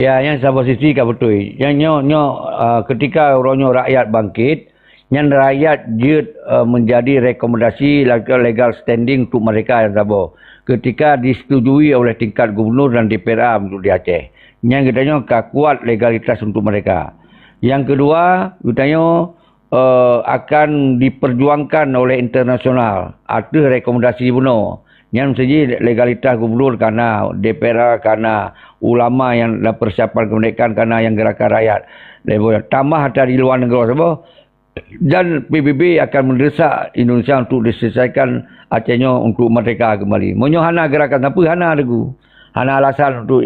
Ya, yang sabar sisi ka betul. Yang ketika orangnya rakyat bangkit, yang rakyat dia menjadi rekomendasi legal standing untuk mereka yang sabar. Ketika disetujui oleh tingkat gubernur dan DPRA untuk di Aceh. Yang katanya kuat legalitas untuk mereka. Yang kedua, katanya akan diperjuangkan oleh internasional. Ada rekomendasi benar. Yang mesti legalitas gubernur kerana DPRA, kerana ulama yang dalam persiapan kemerdekaan, kerana yang gerakan rakyat. Tambah ada di luar negara sebab. Dan PBB akan mendesak Indonesia untuk diselesaikan Acehnya untuk merdeka kembali. Monyo hana gerakan apa hana lagu. Hana alasan untuk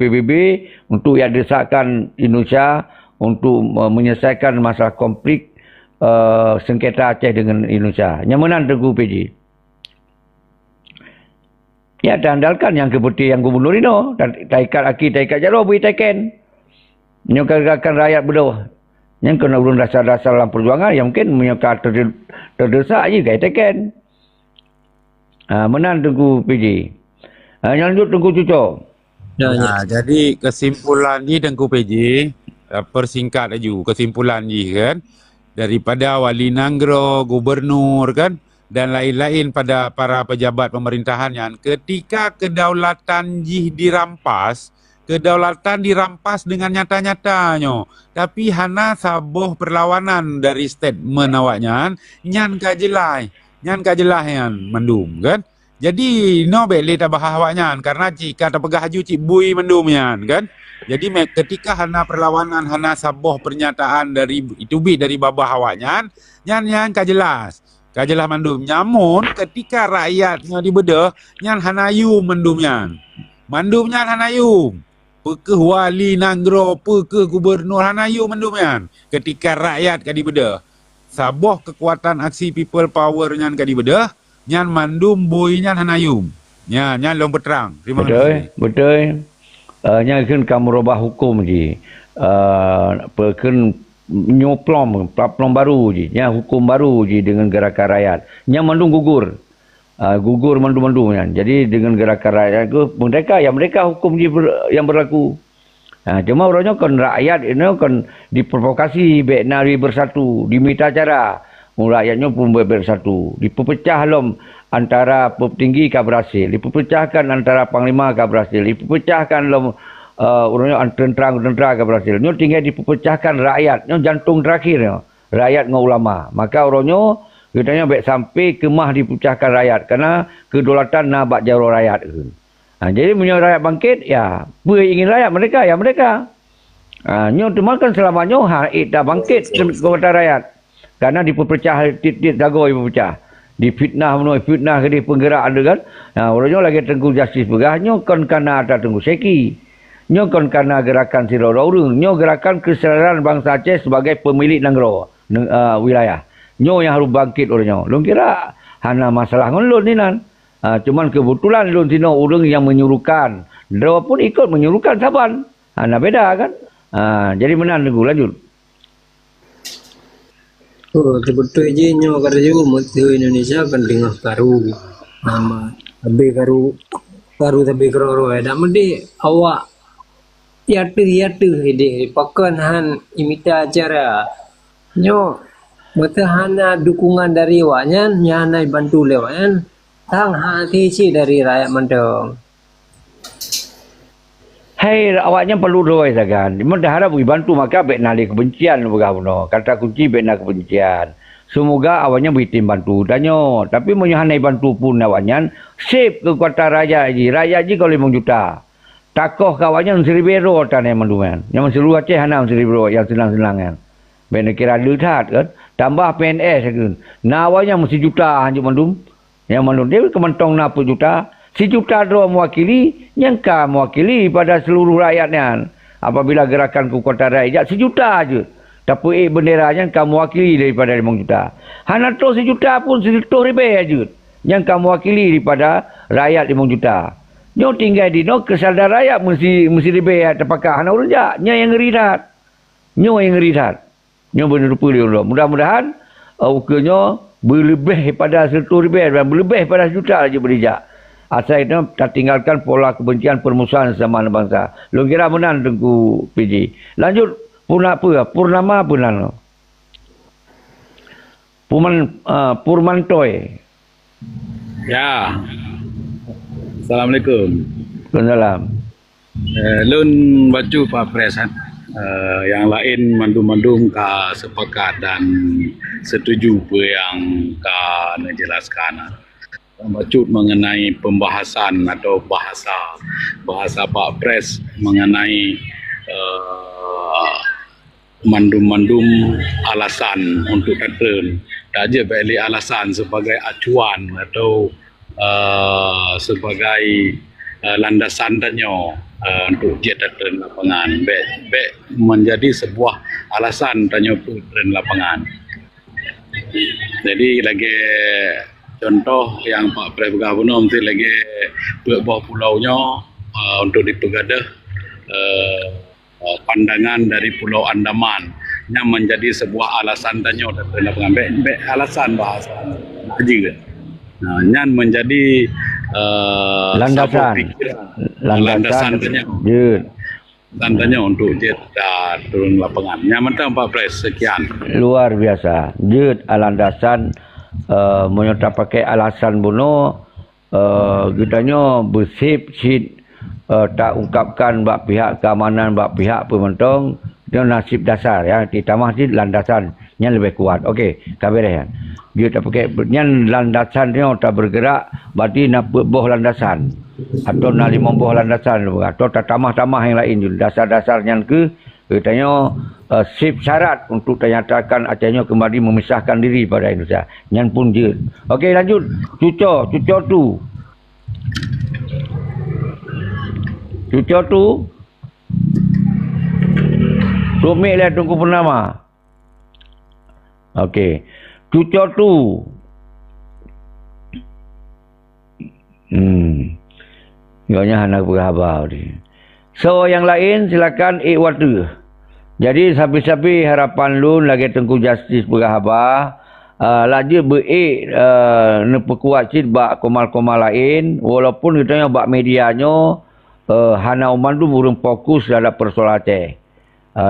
PBB untuk yang desakkan Indonesia untuk menyelesaikan masalah konflik sengketa Aceh dengan Indonesia. Yang mana lagu PJ? Ya, andalkan yang kebetul yang gubernur ini. Taikat aki, taikat jaro, beri taikan. Yang gerakan rakyat berdua. Yang kena urun dasar-dasar dalam perjuangan, yang mungkin menyokong terdesak je, kaya taikan. Menang tunggu PJ. Yang lanjut tunggu cucuk. Jadi kesimpulan ni tengku PJ, persingkat aja, kesimpulan ni kan. Daripada Wali Nanggro, Gubernur kan. Dan lain-lain pada para pejabat pemerintahan yang ketika kedaulatan jih dirampas, kedaulatan dirampas dengan nyata-nyatanya. Tapi hana sabuh perlawanan dari statement awaknya, nyan kajelai yang mendum kan. Jadi no boleh tabah awaknya karena jika terpegah haju cik bui mendum kan. Jadi ketika hana perlawanan, hana sabuh pernyataan dari itu dari babah awaknya, nyan kajelas. Kajelah mandum. Nyamun ketika rakyatnya dibedah, nyan hanayum mandumnya. Mandumnya hanayum. Pekeh Wali Nanggro, pekeh Gubernur hanayum mandumnya. Ketika rakyat kadi bedah. Saboh kekuatan aksi people power nyan kadi bedah, nyan mandum boy nyan hanayum. Nyan long berterang. Terima kasih. Betul. Nyan kan kamu robah hukum je. Pekeh nyoplom baru je, hukum baru je dengan gerakan rakyat. Yang mandung gugur. Gugur mandung kan. Jadi dengan gerakan rakyat itu mereka hukum je yang berlaku. Cuma orangnya kan rakyat ini kan diprovokasi nari bersatu, diminta cara. Rakyatnya pun bersatu. Dipecah lom antara petinggi ka berhasil, dipecahkan antara panglima ka berhasil, dipecahkan lom orangnya tentera ke berhasil. Nyo tinggal dipecahkan rakyat. Nyo jantung terakhir. Rakyat dengan ulama. Maka orangnya katanya baik sampai kemah dipecahkan rakyat. Kerana kedaulatan nak bak jaro rakyat. Jadi punya rakyat bangkit, ya. Apa ingin rakyat mereka, ya mereka. Nyo makan selamanya dah bangkit kepada rakyat. Kerana dipecah, tit jago dipecah. Difitnah ke di penggerak ada kan. Orangnya lagi tengku justice pegah. Nyo kan kerana ada tengku seki. Nyo kan karena gerakan Sirora Urung. Nyo gerakan kesedaran bangsa Aceh sebagai pemilik Nanggro wilayah. Nyo yang harus bangkit orangnya. Lung kira hana masalah ngelun ni nan. Cuman kebetulan lun sino urung yang menyuruhkan. Dia pun ikut menyuruhkan saban. Hana beda kan. Jadi menang tunggu lanjut. Betul je nyo kata juga mutu Indonesia kan tengah karu. Nama lebih karu tapi keroro ada mesti awak yatu ide pakan han imita acara nyo hana dukungan dari waknya nyana bantu lewatnya tang hati si dari rakyat mendong. Hai awaknya perlu doa sagan. Mudah harap bantu maka baik nali kebencian begawono. Kata kunci baik nak kebencian. Semoga awaknya bertim bantu danyo. Tapi menyohanai bantu pun awaknya save kekuatan raja ji. Raja ji kalau 5 juta. Takoh kawannya Seribu tan yang manduman. Yang seluruh Aceh hana Seribu yang senang-senang kan. Bena kira lehat kan. Tambah PNS kan. Nawanya mesti juta hanjuk mandum. Yang mandum dia kementong 60 juta. Si juta doa mewakili, nyangka mewakili pada seluruh rakyatnya. Apabila gerakan kekuatan rakyat, si juta aja. Tapi benderanya kamu wakili daripada 5 juta. Hana tu si juta pun 100 ribu aja. Yang kamu wakili daripada rakyat 5 juta. Nyo tinggal di no kesadaran rakyat mesti lebih terpakai hana urja. Nyo yang ngeri dah. Nyo yang ngeri dah. Nyo benar rupa dia. Mudah-mudahan ukurnya berlebih pada 100 ribu dan berlebih pada 1 juta aja berijak. asal itu tak tinggalkan pola kebencian permusuhan sesama bangsa. Lu kira menang Tengku PJ. Lanjut Purnama apa nano? Purmantoy. Ya. Assalamualaikum. Waalaikumsalam. Lun baca Pak Pres yang lain mandum-mandum ka sepakat dan setuju apa yang ka menjelaskan. Bacut mengenai pembahasan atau bahasa Pak Pres mengenai mandum-mandum alasan untuk kata tak je balik alasan sebagai acuan atau sebagai landasan tanya untuk dia datang lapangan menjadi sebuah alasan tanya dan lapangan. Jadi lagi contoh yang Pak Pres Gubernur mesti lagi bawah pulaunya untuk dipegadah pandangan dari Pulau Andaman yang menjadi sebuah alasan tanya datang lapangan. Alasan bahasa juga. Yang menjadi landasan tanya untuk dia turun lapangan. Yang mentang Pak Pres sekian. Luar biasa. Jut landasan menyerta pakai alasan bunuh gitanya bersip tak ungkapkan bak pihak keamanan bak pihak pementong dia nasib dasar ya ditambah di landasan yang lebih kuat. Okey, kabar ya. Dia tak pakai yang landasan dia tak bergerak berarti nak boh landasan atau nak 5 boh landasan atau tak tamah-tamah yang lain juga dasar-dasarnya ke katanya sip syarat untuk dinyatakan Acehnya kembali memisahkan diri pada Indonesia. Yang pun dia. Okey, lanjut. Cuco tu Rumik lah Tungku Purnama. Okey. Cuco tu. Yonya anak berhabar dia. So yang lain silakan waktu. Jadi sapi-sapi harapan lu lagi Tengku Justice berhabar. Lagi neperkuat cid bak komal-komal lain. Walaupun kita bak medianya hana umandu burung fokus dalam persoalan Aceh.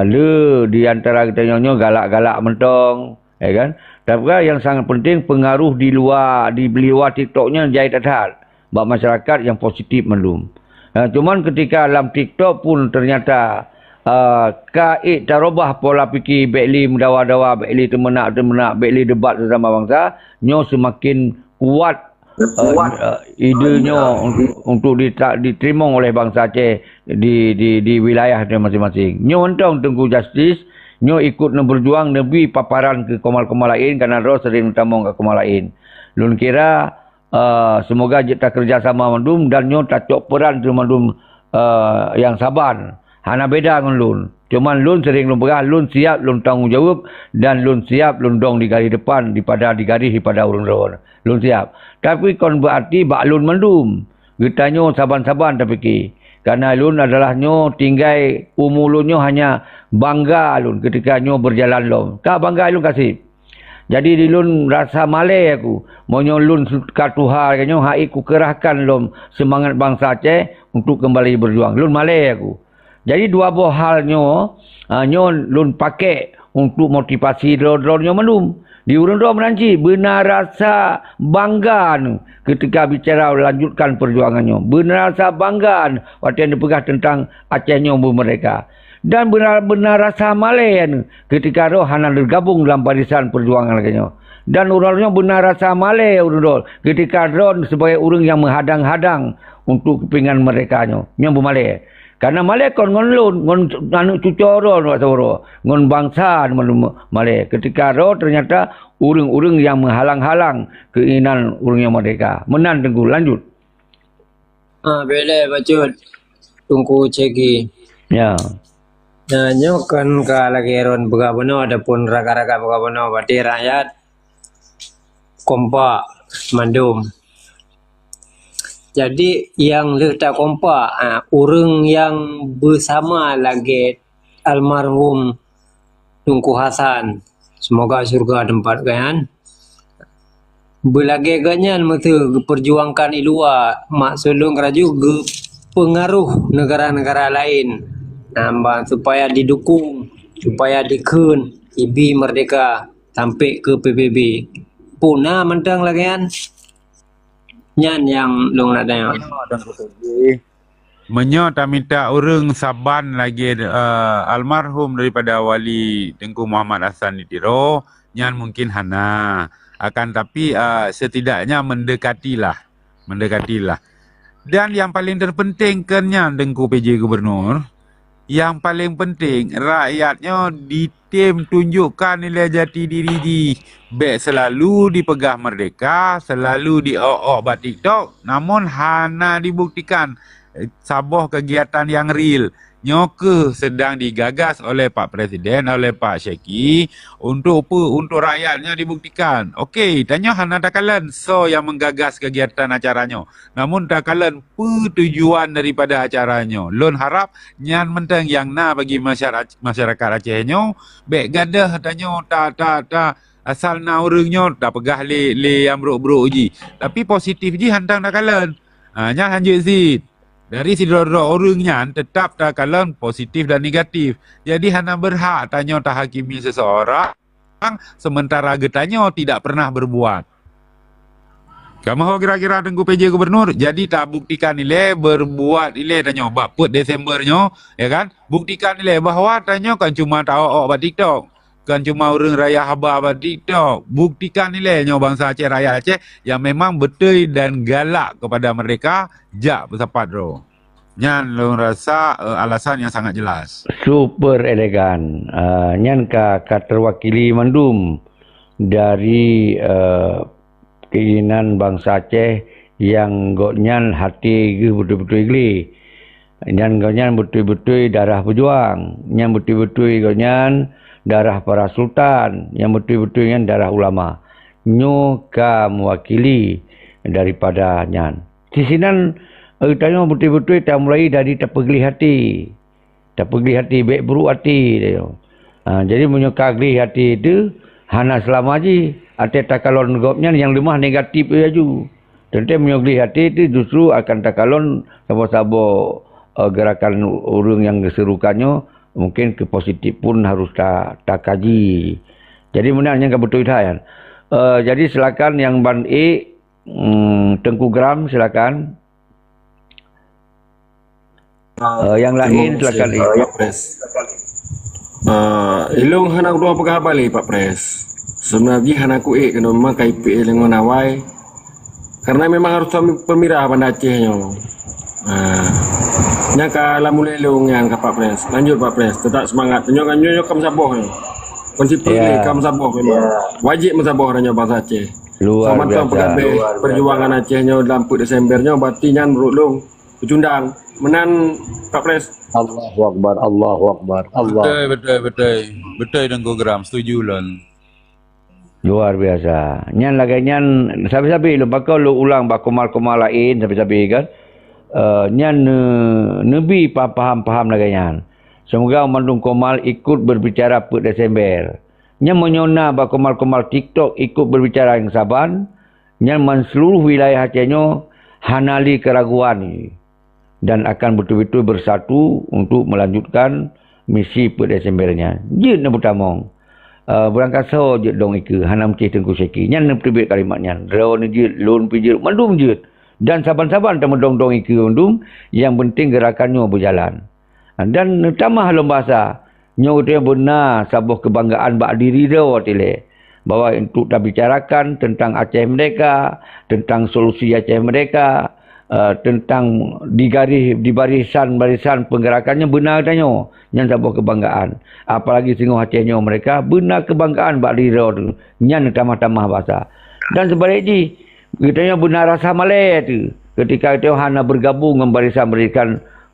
Lu di antara kita galak-galak mentong, ya kan? Tapi yang sangat penting pengaruh di luar TikToknya jahit adhat. Bak masyarakat yang positif mendum. Cuman ketika dalam TikTok pun ternyata kait tarobah pola fikir Bekli mendawa-dawa, Bekli temenak, Bekli debat sesama bangsa, nyo semakin kuat idenya untuk diterima oleh bangsa Aceh di wilayah masing-masing. Nyo entong Tengku Justice, nyo ikut berjuang nebi paparan ke komal-komal lain kerana roh sering utamong ke komal lain. Lun kira semoga kita kerjasama mandum dan nyo tak cok peran tu mandum yang saban. Hana beda dengan lun. Cuman lun sering lun berah, lun siap, lun tanggungjawab dan lun siap lun dong di garis depan daripada di garis daripada urun-urun. Lun siap. Tapi kon berarti bak lun mandum. Getanyo saban-saban tak fikir. Karena lun adalah nyo tinggai umulunyo hanya bangga lun ketika nyo berjalan lom. Kak bangga lun kasih. Jadi di lun rasa malai aku. Monyo lun katuhar kanyo hai ku kerahkan lom semangat bangsa Aceh untuk kembali berjuang. Lun malai aku. Jadi dua buah hal nyo lun pakai untuk motivasi drone-nyo mandum. Di urun-urun menanci benar rasa bangga ketika bicara lanjutkan perjuangannya. Benar rasa bangga waktu yang dipegah tentang Acehnya mereka. Dan benar-benar rasa malai ketika roh hana bergabung dalam barisan perjuangan lagi. Dan urang-urangnya benar rasa malai urang ketika drone sebagai orang yang menghadang-hadang untuk kepingan mereka yang bermalai. Karena malai kon ngon anu cucoro ngon bangsa malai. Ketika roh ternyata urang-urang yang menghalang-halang keinginan urang yang mereka. Menan Tengku, lanjut. Boleh bacut. Tunggu ceki. Ya. Nyo kan ke lagi ron Gubernur adapun raga-raga Gubernur berarti rakyat kompak mandum. Jadi yang letak kompak orang yang bersama lagi almarhum Tunku Hasan. Semoga surga tempat kan. Belagi agaknya mata perjuangkan di luar mak sulung keraju ge pengaruh negara-negara lain nambah supaya didukung supaya dikun IB merdeka sampai ke PBB punah mentang lagi kan nyan yang long nak tanya Menyo tak minta orang saban lagi almarhum daripada wali Tengku Muhammad Hassan Ditiro nyan mungkin hana akan tapi setidaknya mendekatilah dan yang paling terpenting kennya Tengku PJ Gubernur yang paling penting rakyatnya ditim tunjukkan nilai jati diri di baik selalu dipegah merdeka selalu di TikTok namun hana dibuktikan sabuh kegiatan yang real nyoke sedang digagas oleh Pak Presiden oleh Pak Syeki untuk apa untuk rakyatnya dibuktikan okey tanya hana takalan so yang menggagas kegiatan acaranya namun takalan tujuan daripada acaranya lon harap nyan mentang yang bagi masyarakat Acehnya baik gadah tanya tak asal na orangnya tak pegah le yang brok-brok ji tapi positif ji hantang takalan nyan hanjit zid dari sidoro orangnya tetap tak kalah positif dan negatif. Jadi hana berhak tanya tak hakimi seseorang sementara getanya tidak pernah berbuat. Kamu kira-kira Tengku PJ Gubernur jadi tak buktikan nilai berbuat nilai tanya baput Desembernya ya kan? Buktikan nilai bahawa tanya kan cuma tahu buat TikTok. Kan cuma orang raya haba buat TikTok. Buktikan nilainya bangsa Aceh rakyat Aceh yang memang betul dan galak kepada mereka jak bersapat bro. Nyan lo rasa alasan yang sangat jelas. Super elegan. Nyan ka terwakili mandum dari keinginan bangsa Aceh yang nyan hati betul-betul igli. Nyan betul-betul darah pejuang. Nyan betul-betul nyan darah para sultan, yang betul-betul yang darah ulama. Nyo ka mewakili daripada nyan. Di sini tanya betul-betul tak mulai dari terpegli hati. Terpegli hati, baik buruk hati. Jadi menyoka geli hati itu, hana selama je. Ada takalon negopnya yang lemah negatif saja. Tentu menyogli hati itu justru akan takalon sabo-sabo gerakan orang yang diserukannya mungkin ke positif pun harus tak kaji. Jadi menanya ke betul kan. Jadi silakan yang ban E Tengku Gram silakan. Yang lain silakan E. Pak Pres. Ilung hana dua pegah balik Pak Pres. Sebenarnya hana ku kena memang KIP lengon awai. Karena memang harus pemirah pada Acehnya. Nya ka lamun lelong yang ke Pak Pres. Lanjut Pak Pres, tetap semangat. Nyok kam saboh. Konsep kam saboh memang. Wajib mensaboh ranya bangsa Aceh. Luar biasa. Perjuangan Acehnya dalam Desembernya berarti nyan berulung pecundang. Menan Pak Pres. Allahu Akbar, Allahu Akbar, Allah. Betul Tengku Gram, setuju lon. Luar biasa. Nyan lagi nyan sabi-sabi lu bakal lu ulang bakomal-komal lain sabi-sabi kan. Nyan nebi paham-paham lagi nyan. Semoga Mandung Komal ikut berbicara per Desember. Nyan menyona bakomal-komal TikTok ikut berbicara yang saban. Nyan seluruh wilayah Acehnya hanali keraguan dan akan betul-betul bersatu untuk melanjutkan misi per Desembernya. Jid na bertamong. Berangkat so je dong iku hanam cih Tengku Syeki. Nyan terbit kalimatnya. Rawan jid, lon pijir, mandum jid. Dan saban-saban temu dong iku undum, yang penting gerakannya berjalan. Dan tambah halom bahasa. Nyo dia benar sabuh kebanggaan bak diri dia watile. Bahawa untuk kita bicarakan tentang Aceh mereka, tentang solusi Aceh mereka, tentang di barisan penggerakannya benar tanya nyan sabuh kebanggaan. Apalagi singoh Acehnya mereka benar kebanggaan bak diri tu nyan tamah-tamah bahasa. Dan sebaliknya kitanya benar rasa malai tu ketika kita hana bergabung dengan barisan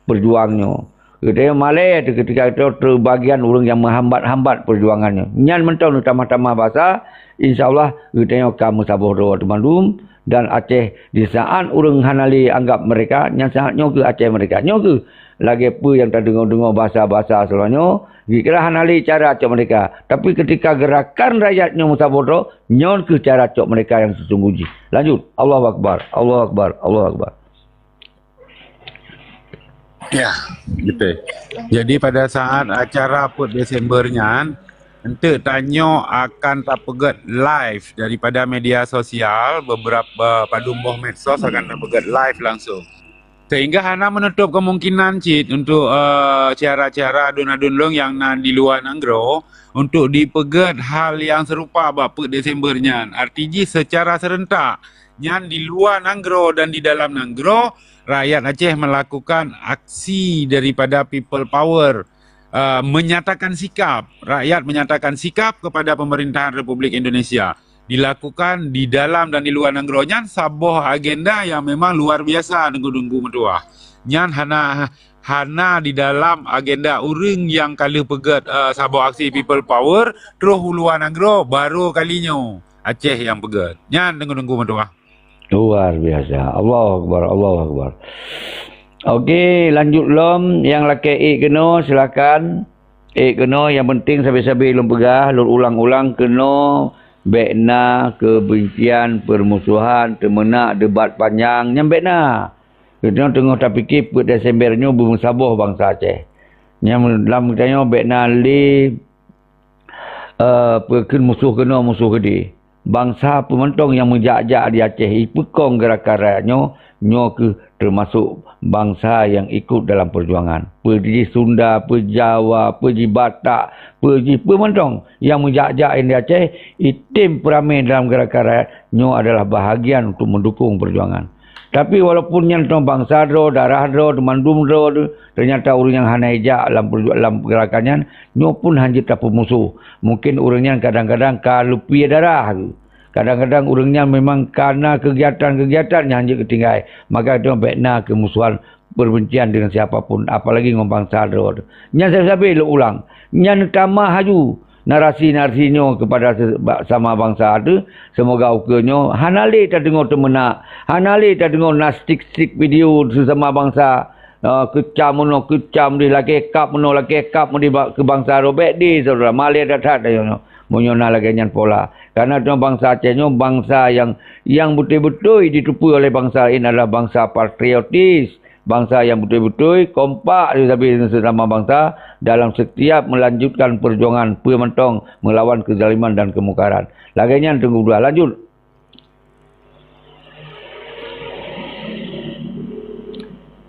perjuangnya. Kitanya malai tu ketika kita terbagian orang yang menghambat-hambat perjuangannya. Nyan mentau tamah-tamah bahasa insyaallah kitanya kamu sabuh doa temandum. Dan Aceh di saat orang hanali anggap mereka yang sangat nyoke Aceh mereka nyoke lagi apa yang tak dengar-dengar bahasa-bahasa seluruhnya, kira hanali cara cok mereka. Tapi ketika gerakan rakyatnya musabur tu, nyon ke cara cok mereka yang sesungguhnya. Lanjut. Allahu Akbar. Allahu Akbar. Allahu Akbar. Ya, gitu. Jadi pada saat acara PUT Desembernya, ente tanyo akan tapegat live daripada media sosial, beberapa padumboh medsos akan tapegat live langsung. Sehingga Hana menutup kemungkinan Cid untuk cara-cara adun-adun long yang di luar Nanggro untuk dipegat hal yang serupa PUT Desembernya. Artinya secara serentak, yang di luar Nanggro dan di dalam Nanggro, rakyat Aceh melakukan aksi daripada people power, menyatakan sikap, rakyat menyatakan sikap kepada pemerintahan Republik Indonesia. Dilakukan di dalam dan di luar Nanggro-nya sebuah agenda yang memang luar biasa nunggu-nunggu mentua. Nyan hana di dalam agenda uring yang kali pegat sebuah aksi people power terus luar Nanggro baru kalinya Aceh yang pegat. Nyan nunggu-nunggu mentua. Luar biasa. Allahu Akbar. Allahu Akbar. Okey, lanjut lom. Yang laki kena silakan. Kena yang penting sabi-sabi lom pegah, lom ulang-ulang kena bekna kebencian, permusuhan, temenak, debat panjang, yang bekna. Kita tengok tak fikir PUT Desembernya bermusabah bangsa Aceh. Yang dalam katanya bekna li perken musuh kena musuh gede. Bangsa pementong yang menjak-jak di Aceh ipekong gerakan rakyatnya nyo ke termasuk bangsa yang ikut dalam perjuangan. Pergi Sunda, pergi Jawa, pergi Batak, pergi pementong yang menjak-jak di Aceh, itim peramai dalam gerakan rakyat nyo adalah bahagian untuk mendukung perjuangan. Tapi walaupun yang bangsa dro, darah dro, mandum dro, ternyata orang yang hanajak dalam gerakannya, nyo pun hanya tak pemusuh. Mungkin orangnya kadang-kadang kalau piye darah. Kadang-kadang orangnya memang karena kegiatan-kegiatan yang hanya ketinggai. Maka dia bekna kemusuhan perbencian dengan siapapun. Apalagi dengan bangsa dro. Yang saya sampai ulang. Yang tambah haju narasi-narasinya kepada sama bangsa ada, semoga ukanya hanali tak dengar temenak, hanali tak dengar nastik-stik video sesama bangsa, kecam di laki kap di ke bangsa robek di saudara Malaysia datat ayo menyona lagi nyan pola, karena tu bangsa Acehnya bangsa yang betul-betul ditupu oleh bangsa lain adalah bangsa patriotis, bangsa yang betul-betul kompak sesama bangsa dalam setiap melanjutkan perjuangan pementong melawan kezaliman dan kemungkaran. Laganya tunggu dua, lanjut.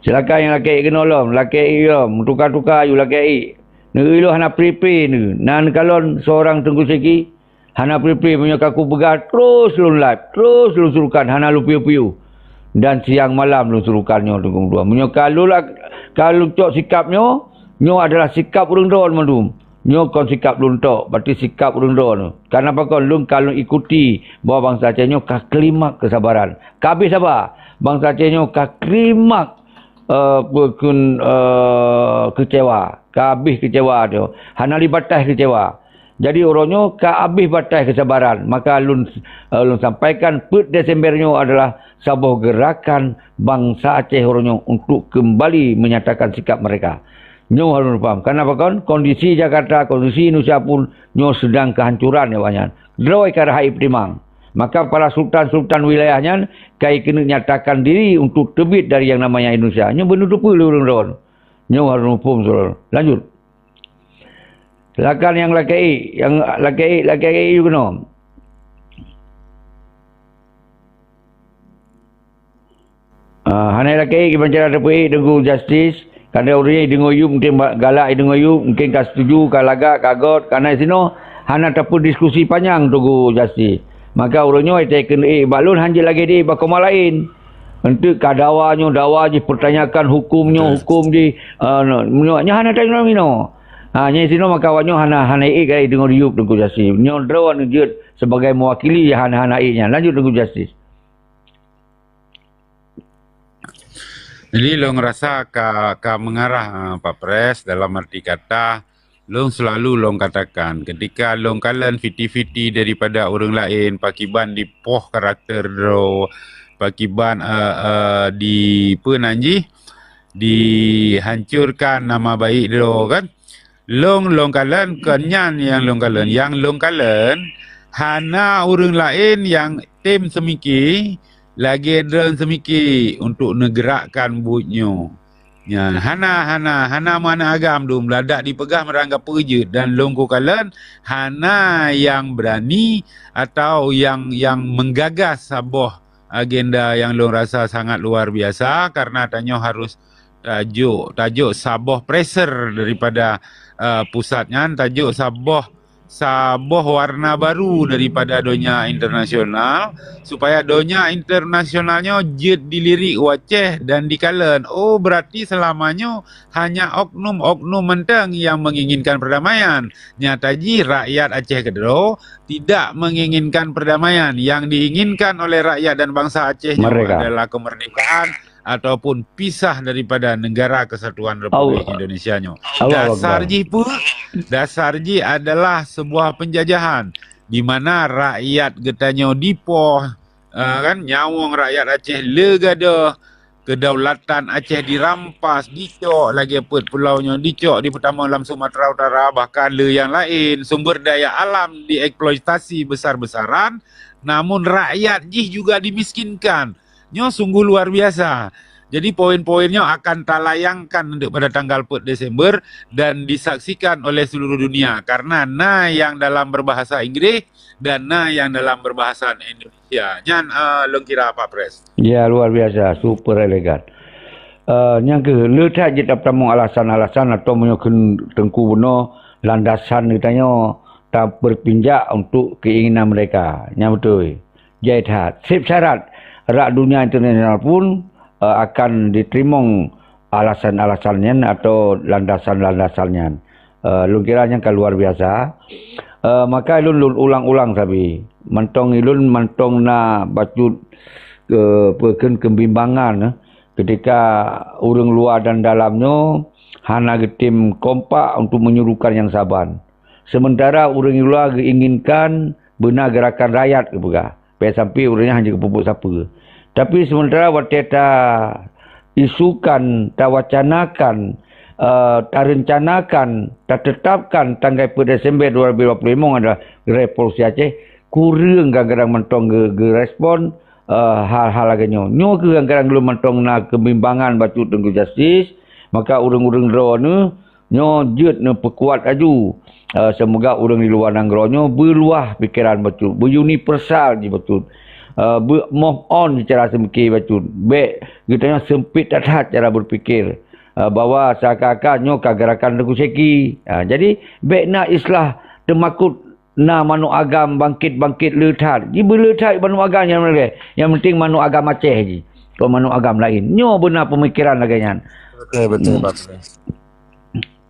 Silakan yang laki kena lom, laki lom, tukar-tukar you laki. Negeri lu hana pripi ni. Nan kalau seorang tunggu segi hana pripi punya kaku pegang terus lu live, terus lu suruhkan hana lu piu-piu. Dan siang malam lu suruhkannya tunggu dua. Punya kalau cok sikapnya nyo adalah sikap urang don mandum. Nyo kon sikap luntok, berarti sikap urang don. Karena apa kon lung kalau ikuti bahawa bangsa Aceh nyo ka klimak kesabaran. Kabeh sabar. Bangsa Aceh nyo ka klimak kecewa. Kabeh kecewa tu. Hana libatas kecewa. Jadi orangnya ka habis batas kesabaran. Maka lun sampaikan PUT Desembernya adalah sebuah gerakan bangsa Aceh orangnya untuk kembali menyatakan sikap mereka. Nyo harus faham. Kenapa kan? Kondisi Jakarta, kondisi Indonesia pun nyo sedang kehancuran ya banyak. Droi ke raih timang. Maka para sultan-sultan wilayahnya kai kena nyatakan diri untuk terbit dari yang namanya Indonesia. Nyo menutupi lurung-lurung. Nyo harus faham saudara. Lanjut. Silakan yang laki you kena. Hanai laki kita bicara tepi tunggu justice. Kerana orang yang dengar you mungkin galak dengar you, mungkin kau setuju, kau lagak, kagot. Kerana sino hana tapu diskusi panjang tunggu justice. Maka orangnya itu kena balun hanya lagi di bakoma lain. Untuk kadawanya, dawa je pertanyakan hukumnya, hukum di nya hana tanya mino. Nya sino maka wanyo hana kai dengar you tunggu justice. Nyo drawan je sebagai mewakili hana nya. Lanjut tunggu justice. Jadi lo ngerasa ka mengarah Pak Pres dalam arti kata lo selalu lo katakan ketika lo kalian fiti-fiti daripada orang lain pakiban di poh karakter do pakiban di penanji dihancurkan nama baik dia kan. Long kalen kenyan yang long kalen hana orang lain yang tim semiki lagi dren semiki untuk negerakkan butnyo. Ya, hana mana agam dum meladak dipegang merangkap peje dan longko kalen hana yang berani atau yang menggagas sebuah agenda yang long rasa sangat luar biasa karena tanya harus tajuk sebuah pressure daripada pusatnya, tajuk sebuah warna baru daripada dunia internasional supaya dunia internasionalnya jet dilirik waceh dan dikalen. Oh, berarti selamanya hanya oknum-oknum menteng yang menginginkan perdamaian. Nyataji rakyat Aceh Kedero tidak menginginkan perdamaian. Yang diinginkan oleh rakyat dan bangsa Aceh adalah kemerdekaan ataupun pisah daripada negara kesatuan Republik Indonesia nya. Dasarji adalah sebuah penjajahan di mana rakyat getanya dipoh kan nyawang rakyat Aceh legada, kedaulatan Aceh dirampas, dicok lagi pulaunya dicok di pertama dalam Sumatera Utara, bahkan le yang lain sumber daya alam dieksploitasi besar-besaran, namun rakyat jih juga dimiskinkan. Nyo sungguh luar biasa. Jadi poin-poinnya akan talayangkan untuk pada tanggal 4 Desember dan disaksikan oleh seluruh dunia karena yang dalam berbahasa Inggris dan yang dalam berbahasa Indonesia. Nyan long kira apa pres? Ya, luar biasa, super elegan. Yang ke letak je tak pertama alasan-alasan atau menyokong Tengku Buno landasan ditanya tak berpinjak untuk keinginan mereka. Yang betul. Jahit sip syarat rak dunia internasional pun akan diterima alasan-alasannya atau landasan-landasannya. Lu kiranya kan luar biasa. Maka ilun ulang-ulang sabi. Mantong na bacut kebimbangan ketika orang luar dan dalamnya hana getim kompak untuk menyuruhkan yang saban. Sementara orang luar inginkan benar gerakan rakyat ke pegah. Sampai orangnya hanya kepupuk siapa. Tapi sementara waktu kita isukan, kita wacanakan, kita rencanakan, kita tetapkan tanggal 1 Desember 2025 adalah revolusi Aceh, kurang kadang-kadang mentong ke respon hal-hal laganya. Nyo kadang-kadang belum mentong nak kebimbangan batu Tengku Justice, maka orang-orang draw ni nyo jet ni perkuat aju. Semoga orang di luar nanggronya berluah pikiran betul, beruniversal je betul. Move on secara semiki betul. Baik, kita sempit tak cara berfikir. Bahawa seakan-akannya kagarakan Tengku Seki. Jadi, baik nak islah temakut na manu agam bangkit letat. Dia berletat manu agam yang mana? Yang penting manu agam Aceh je. Kalau manu agam lain. Nyo benar pemikiran laganya. Betul.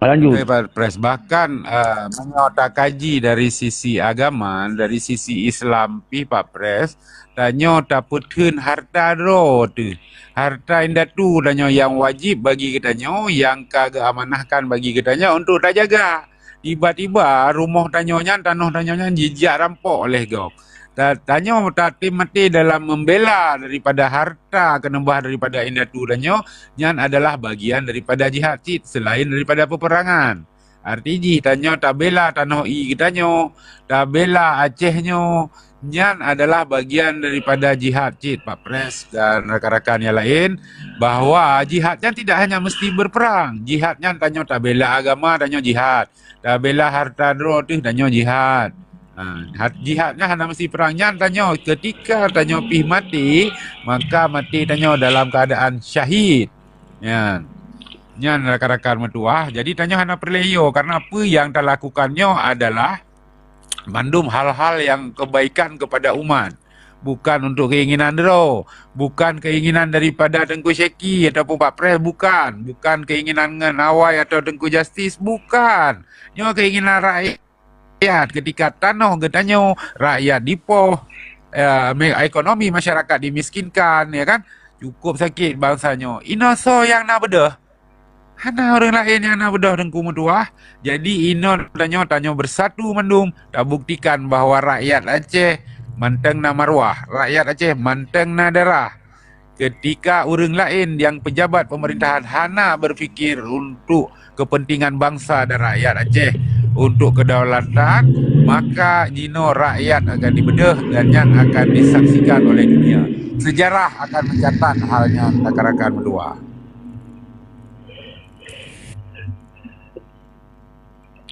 Lanjut. Pres bahkan menyotak kaji dari sisi agama, dari sisi Islam Pak Pres, danyo taputkeun harta ro tu. Harta indatu danyo yang wajib bagi kitanyo, yang kagak amanahkan bagi kitanyo untuk tak jaga. Tiba-tiba rumah tanyonya, tanah tanyonya jijak rampok oleh gau. Tanyo tak mati dalam membela daripada harta kenembah daripada indatu danyo, nyan adalah bagian daripada jihad cit selain daripada peperangan. Artinya tanyo tak bela tanah i kitanyo, tak bela Acehnya, nyan adalah bagian daripada jihad cit Pak Pres dan rakan-rakan yang lain, bahawa jihadnya tidak hanya mesti berperang. Jihadnya tanyo tak bela agama, tanyo jihad. Tak bela harta dro tu tanyo jihad. Jihadnya hanya mesti perangnya tanyo ketika tanyo pih mati, maka mati tanyo dalam keadaan syahid. Nyan rakan-rakan metuah. Jadi tanyo hanya perleyo karena apa yang tak lakukannya adalah mandum hal-hal yang kebaikan kepada umat. Bukan untuk keinginan dero, bukan keinginan daripada Tengku Seki ataupun Pak Pres, bukan keinginan Awai atau Tengku Justice, bukan. Nyo keinginan rakyat. Ketika tanah getanyo rakyat dipoh, ekonomi masyarakat dimiskinkan, ya kan, cukup sakit bangsanya. Inoso yang nak bedah, hana orang lain yang nak bedah Tengku Metuah. Jadi ino tanyo bersatu mendum, tak buktikan bahawa rakyat Aceh manteng na marwah, rakyat Aceh manteng na darah. ketika orang lain yang pejabat pemerintahan hana berfikir untuk kepentingan bangsa dan rakyat Aceh, untuk kedaulatan, maka jino rakyat akan dibedah dan yang akan disaksikan oleh dunia. Sejarah akan mencatat halnya rakan-rakan berdua.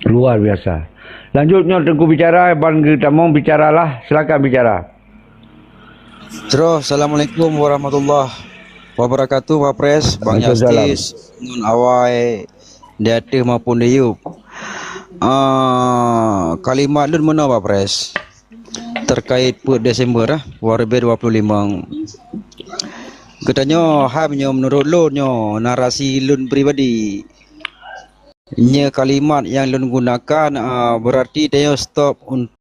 Luar biasa. Lanjutnya Tengku bicara, Abang Tamong bicaralah. Silakan bicara. Terus, Assalamualaikum warahmatullahi wabarakatuh, Pak Pres, Bang Waalaikumsalam. Yastis, Nun Awai, Diatih maupun Diup. Kalimat lun mana Pak Pres? Terkait per Desember Warbe 25. Katanya hamnya menurut lun narasi lun pribadi. Nya kalimat yang lun gunakan berarti dia stop untuk